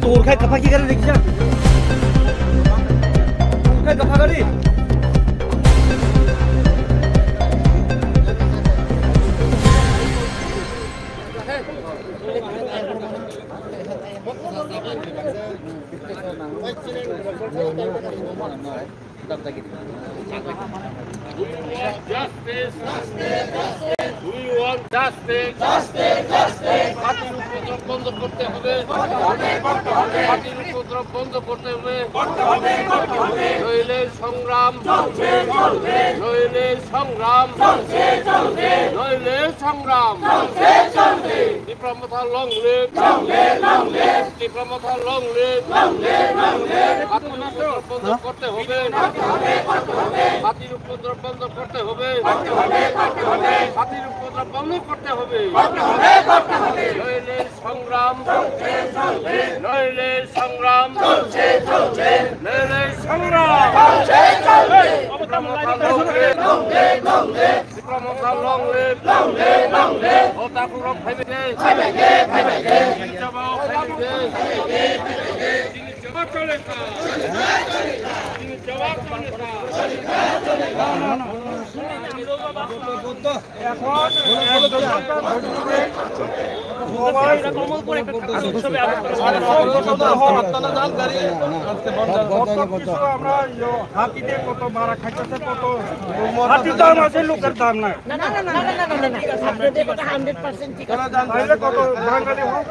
তোর খাই কাপা কি করে দেখিস খাই কাপা গাড়ি বন্ধ করতে হবে পার্টির উপদ্রব বন্ধ করতে হবে নইলে সংগ্রাম নইলে সংগ্রাম নইলে সংগ্রাম বিপ্লবতা লং লিভ বিপ্লবতা লং লিভ পার্টির উপদ্রব বন্ধ করতে হবে পার্টির উপদ্রব বন্ধ করতে হবে পার্টির উপদ্রব বন্ধ করতে হবে নইলে সংগ্রাম নইলে সংগ্রাম নইলে সংগ্রাম বিক্রমতা লং লিভ ওতাকুরক ফাইবে চাবাও ফাইবে তিনি জবাব চলে কা তিনি জবাব চলে কা হাতিতে কত মারা খাইতেছে কত হাতির দাম আছে লোকের দাম নাই কত বাঙালি হোক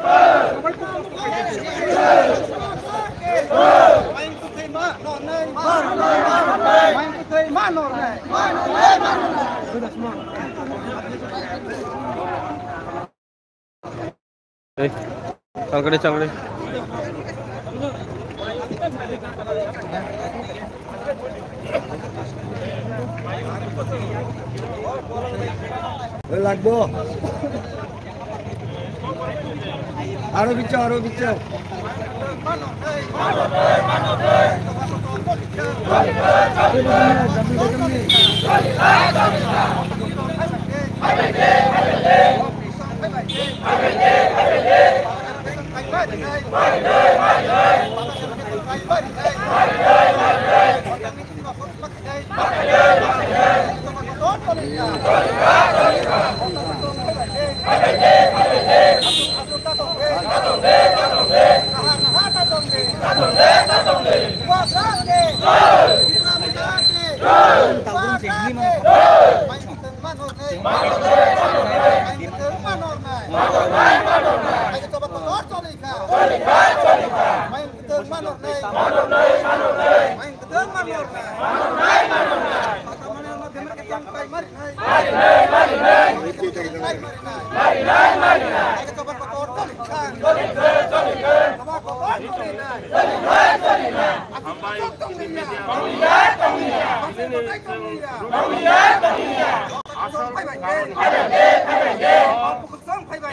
चल रे লাগবো আরো বিচ্ছা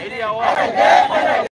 এরিয়া